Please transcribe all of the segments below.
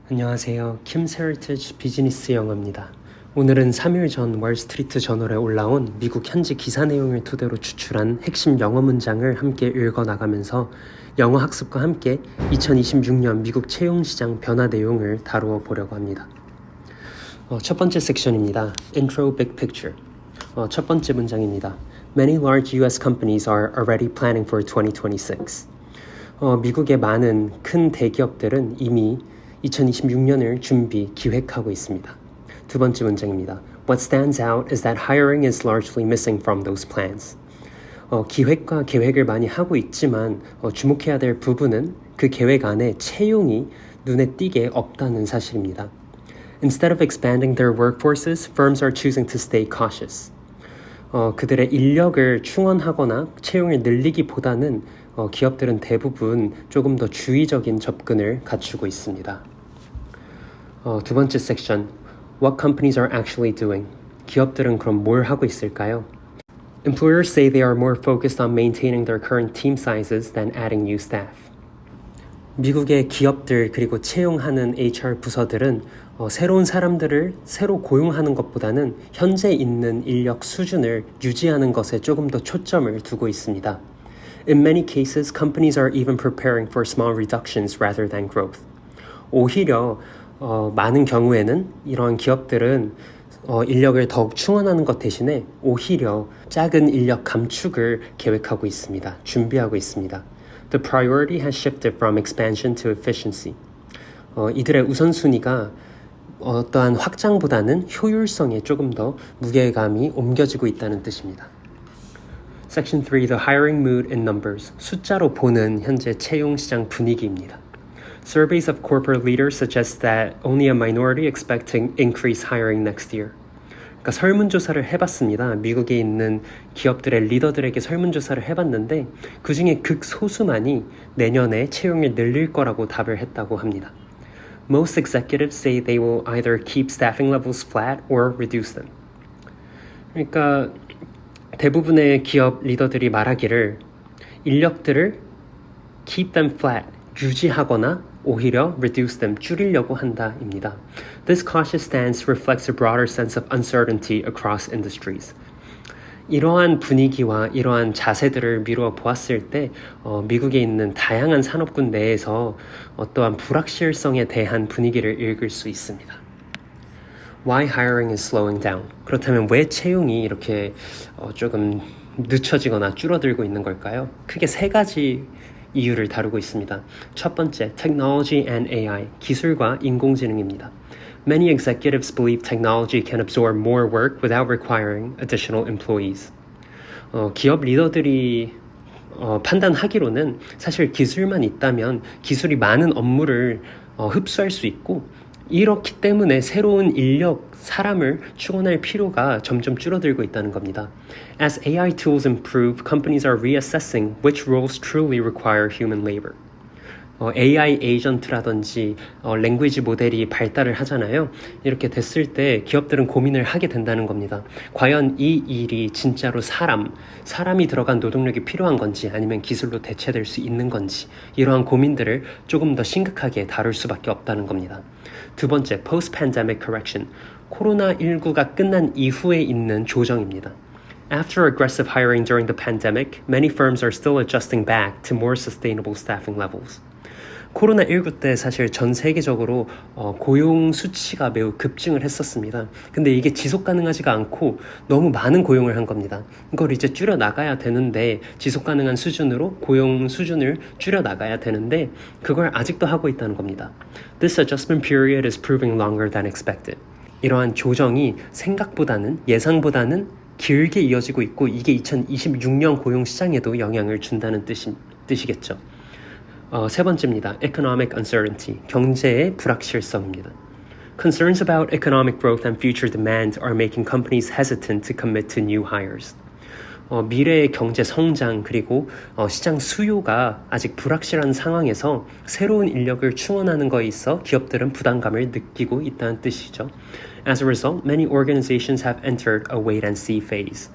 안녕하세요. 킴스 헤리티지 비즈니스 영어입니다. 오늘은 3일 전 월스트리트 저널에 올라온 미국 현지 기사 내용을 토대로 추출한 핵심 영어 문장을 함께 읽어 나가면서 영어 학습과 함께 2026년 미국 채용시장 변화 내용을 다루어 보려고 합니다. 첫 번째 섹션입니다. Intro Big Picture. 첫 번째 문장입니다. Many large US companies are already planning for 2026. 미국의 많은 큰 대기업들은 이미 2026년을 기획하고 있습니다. 두 번째 문장입니다. What stands out is that hiring is largely missing from those plans. 기획과 계획을 많이 하고 있지만 주목해야 될 부분은 그 계획 안에 채용이 눈에 띄게 없다는 사실입니다. Instead of expanding their workforces, firms are choosing to stay cautious. 그들의 인력을 충원하거나 채용을 늘리기보다는 기업들은 대부분 조금 더 주의적인 접근을 갖추고 있습니다. 두 번째 섹션, What companies are actually doing? 기업들은 그럼 뭘 하고 있을까요? Employers say they are more focused on maintaining their current team sizes than adding new staff. 미국의 기업들 그리고 채용하는 HR 부서들은 새로운 사람들을 새로 고용하는 것보다는 현재 있는 인력 수준을 유지하는 것에 조금 더 초점을 두고 있습니다. In many cases, companies are even preparing for small reductions rather than growth. 오히려 많은 경우에는 이러한 기업들은 인력을 더욱 충원하는 것 대신에 오히려 작은 인력 감축을 계획하고 있습니다. 준비하고 있습니다. The priority has shifted from expansion to efficiency. 이들의 우선순위가 어떠한 확장보다는 효율성에 조금 더 무게감이 옮겨지고 있다는 뜻입니다. Section 3, The Hiring Mood and Numbers. 숫자로 보는 현재 채용 시장 분위기입니다. Surveys of corporate leaders suggest that only a minority expect to increase hiring next year. 그러니까 설문조사를 해봤습니다. 미국에 있는 기업들의 리더들에게 설문조사를 해봤는데 그 중에 극소수만이 내년에 채용을 늘릴 거라고 답을 했다고 합니다. Most executives say they will either keep staffing levels flat or reduce them. 그러니까 대부분의 기업 리더들이 말하기를 인력들을 keep them flat, 유지하거나 오히려 reduce them, 줄이려고 한다입니다. This cautious stance reflects a broader sense of uncertainty across industries. 이러한 분위기와 이러한 자세들을 미루어 보았을 때 미국에 있는 다양한 산업군 내에서 어떠한 불확실성에 대한 분위기를 읽을 수 있습니다. Why hiring is slowing down? 그렇다면 왜 채용이 이렇게 조금 늦춰지거나 줄어들고 있는 걸까요? 크게 세 가지 이유를 다루고 있습니다. 첫 번째, technology and AI, 기술과 인공지능입니다. Many executives believe technology can absorb more work without requiring additional employees. 기업 리더들이 판단하기로는 사실 기술만 있다면 기술이 많은 업무를 흡수할 수 있고 이렇기 때문에 새로운 인력, 사람을 충원할 필요가 점점 줄어들고 있다는 겁니다. As AI tools improve, companies are reassessing which roles truly require human labor. AI 에이전트라든지 랭귀지 모델이 발달을 하잖아요. 이렇게 됐을 때 기업들은 고민을 하게 된다는 겁니다. 과연 이 일이 진짜로 사람이 들어간 노동력이 필요한 건지 아니면 기술로 대체될 수 있는 건지 이러한 고민들을 조금 더 심각하게 다룰 수밖에 없다는 겁니다. 두 번째, post-pandemic correction. 코로나19가 끝난 이후에 있는 조정입니다. After aggressive hiring during the pandemic, many firms are still adjusting back to more sustainable staffing levels. 코로나19 때 사실 전 세계적으로 고용 수치가 매우 급증을 했었습니다. 근데 이게 지속 가능하지가 않고 너무 많은 고용을 한 겁니다. 이걸 이제 줄여 나가야 되는데 지속 가능한 수준으로 고용 수준을 줄여 나가야 되는데 그걸 아직도 하고 있다는 겁니다. This adjustment period is proving longer than expected. 이러한 조정이 생각보다는 예상보다는 길게 이어지고 있고 이게 2026년 고용 시장에도 영향을 준다는 뜻이겠죠. 세 번째입니다. Economic uncertainty, 경제의 불확실성입니다. Concerns about economic growth and future demand are making companies hesitant to commit to new hires. 미래의 경제 성장 그리고 시장 수요가 아직 불확실한 상황에서 새로운 인력을 충원하는 것에 있어 기업들은 부담감을 느끼고 있다는 뜻이죠. As a result, many organizations have entered a wait-and-see phase.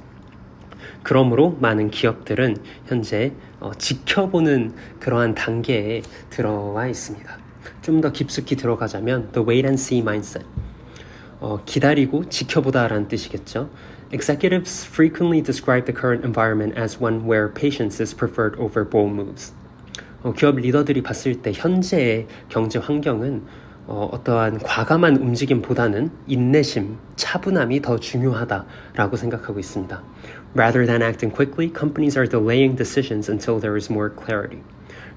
그러므로 많은 기업들은 현재 지켜보는 그러한 단계에 들어와 있습니다. 좀 더 깊숙이 들어가자면 the wait and see mindset. 기다리고 지켜보다라는 뜻이겠죠. Executives frequently describe the current environment as one where patience is preferred over bold moves. 기업 리더들이 봤을 때 현재의 경제 환경은 어떠한 과감한 움직임보다는 인내심, 차분함이 더 중요하다라고 생각하고 있습니다. Rather than acting quickly, companies are delaying decisions until there is more clarity.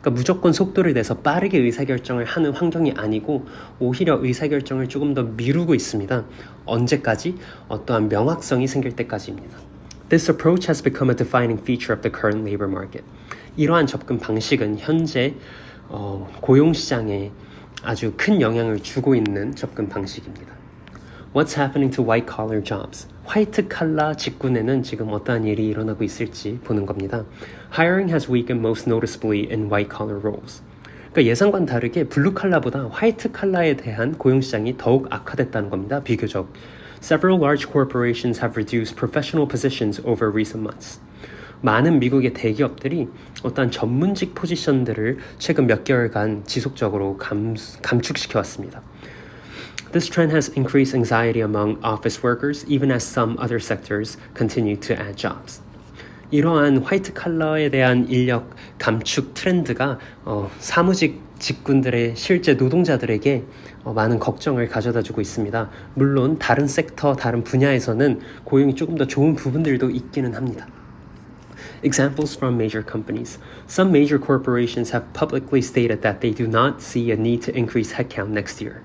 그러니까 무조건 속도를 내서 빠르게 의사결정을 하는 환경이 아니고 오히려 의사결정을 조금 더 미루고 있습니다. 언제까지? 어떠한 명확성이 생길 때까지입니다. This approach has become a defining feature of the current labor market. 이러한 접근 방식은 현재 고용시장에 아주 큰 영향을 주고 있는 접근 방식입니다. What's happening to white-collar jobs? 화이트 칼라 직군에는 지금 어떠한 일이 일어나고 있을지 보는 겁니다. Hiring has weakened most noticeably in white-collar roles. 그러니까 예상과는 다르게 블루 칼라보다 화이트 칼라에 대한 고용 시장이 더욱 악화됐다는 겁니다. 비교적. Several large corporations have reduced professional positions over recent months. 많은 미국의 대기업들이 어떠한 전문직 포지션들을 최근 몇 개월간 지속적으로 감축시켜 왔습니다. This trend has increased anxiety among office workers, even as some other sectors continue to add jobs. 이러한 화이트 칼라에 대한 인력 감축 트렌드가 사무직 직군들의 실제 노동자들에게 많은 걱정을 가져다주고 있습니다. 물론 다른 섹터, 다른 분야에서는 고용이 조금 더 좋은 부분들도 있기는 합니다. Examples from major companies. Some major corporations have publicly stated that they do not see a need to increase headcount next year.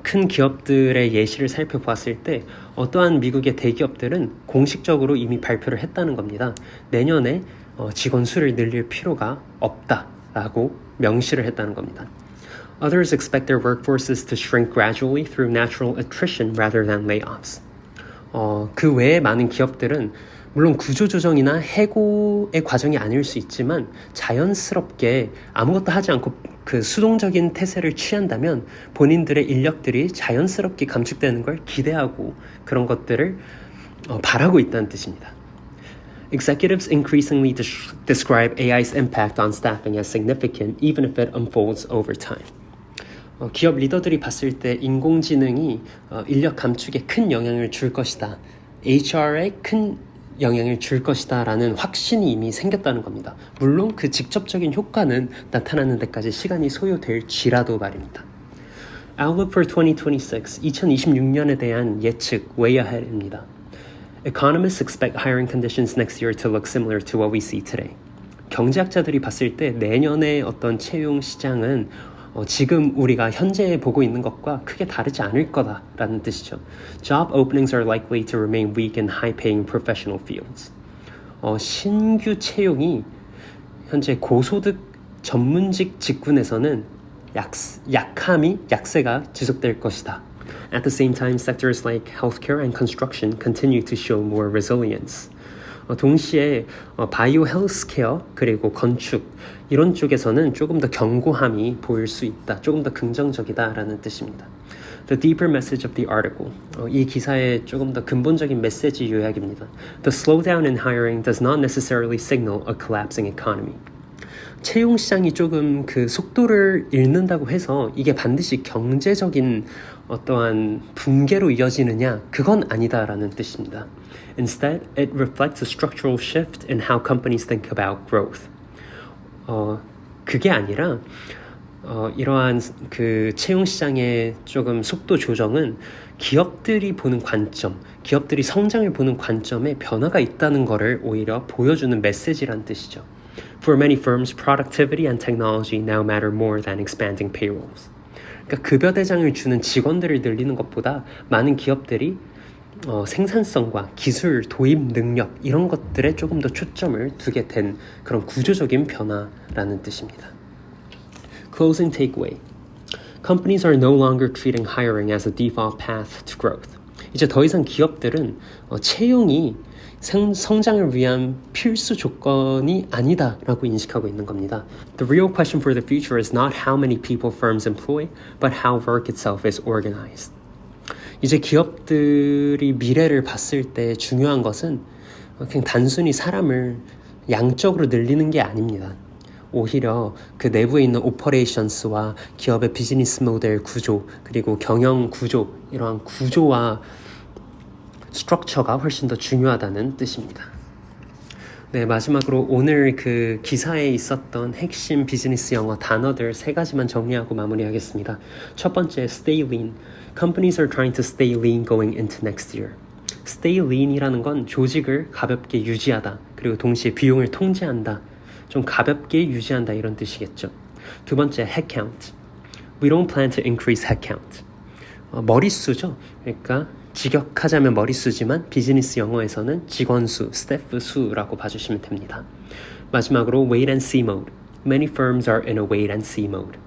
큰 기업들의 예시를 살펴보았을 때 어떠한 미국의 대기업들은 공식적으로 이미 발표를 했다는 겁니다. 내년에 직원 수를 늘릴 필요가 없다라고 명시를 했다는 겁니다. Others expect their workforces to shrink gradually through natural attrition rather than layoffs. 그 외에 많은 기업들은 물론 구조조정이나 해고의 과정이 아닐 수 있지만 자연스럽게 아무것도 하지 않고 그 수동적인 태세를 취한다면 본인들의 인력들이 자연스럽게 감축되는 걸 기대하고 그런 것들을 바라고 있다는 뜻입니다. Executives increasingly describe AI's impact on staffing as significant even if it unfolds over time. 기업 리더들이 봤을 때 인공지능이 인력 감축에 큰 영향을 줄 것이다. HR에 큰 영향을 줄 것이다 라는 확신이 이미 생겼다는 겁니다. 물론 그 직접적인 효과는 나타나는 데까지 시간이 소요될지라도 말입니다. Outlook for 2026, 2026년에 대한 예측, way ahead입니다. Economists expect hiring conditions next year to look similar to what we see today. 경제학자들이 봤을 때 내년의 어떤 채용 시장은 지금 우리가 현재 보고 있는 것과 크게 다르지 않을 거다라는 뜻이죠. Job openings are likely to remain weak in high-paying professional fields. 신규 채용이 현재 고소득 전문직 직군에서는 약세가 지속될 것이다. At the same time, sectors like healthcare and construction continue to show more resilience. 동시에 바이오 헬스케어 그리고 건축 이런 쪽에서는 조금 더 견고함이 보일 수 있다. 조금 더 긍정적이다라는 뜻입니다. The deeper message of the article. 이 기사의 조금 더 근본적인 메시지 요약입니다. The slowdown in hiring does not necessarily signal a collapsing economy. 채용 시장이 조금 그 속도를 잃는다고 해서 이게 반드시 경제적인 어떠한 붕괴로 이어지느냐 그건 아니다라는 뜻입니다. Instead, it reflects a structural shift in how companies think about growth. 그게 아니라 이러한 그 채용 시장의 조금 속도 조정은 기업들이 보는 관점, 기업들이 성장을 보는 관점에 변화가 있다는 것을 오히려 보여주는 메시지란 뜻이죠. For many firms, productivity and technology now matter more than expanding payrolls. 그러니까 급여 대장을 주는 직원들을 늘리는 것보다 많은 기업들이 생산성과 기술 도입 능력 이런 것들에 조금 더 초점을 두게 된 그런 구조적인 변화라는 뜻입니다. Closing takeaway. Companies are no longer treating hiring as a default path to growth. 이제 더 이상 기업들은 채용이 성장을 위한 필수 조건이 아니다라고 인식하고 있는 겁니다. The real question for the future is not how many people firms employ, but how work itself is organized. 이제 기업들이 미래를 봤을 때 중요한 것은 그냥 단순히 사람을 양적으로 늘리는 게 아닙니다. 오히려 그 내부에 있는 오퍼레이션스와 기업의 비즈니스 모델 구조 그리고 경영 구조 이러한 구조와 스트럭처가 훨씬 더 중요하다는 뜻입니다. 네, 마지막으로 오늘 그 기사에 있었던 핵심 비즈니스 영어 단어들 3가지만 정리하고 마무리하겠습니다. 첫 번째, stay lean. Companies are trying to stay lean going into next year. stay lean이라는 건 조직을 가볍게 유지하다, 그리고 동시에 비용을 통제한다, 좀 가볍게 유지한다 이런 뜻이겠죠. 두 번째, headcount. We don't plan to increase headcount. 머릿수죠. 그러니까 직역하자면 머릿수지만 비즈니스 영어에서는 직원 수, 스태프 수라고 봐주시면 됩니다. 마지막으로 wait and see mode. Many firms are in a wait and see mode.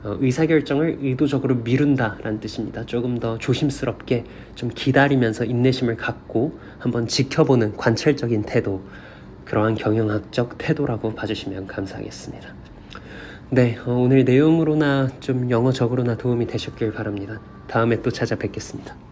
의사결정을 의도적으로 미룬다라는 뜻입니다. 조금 더 조심스럽게 좀 기다리면서 인내심을 갖고 한번 지켜보는 관찰적인 태도, 그러한 경영학적 태도라고 봐주시면 감사하겠습니다. 네, 오늘 내용으로나 좀 영어적으로나 도움이 되셨길 바랍니다. 다음에 또 찾아뵙겠습니다.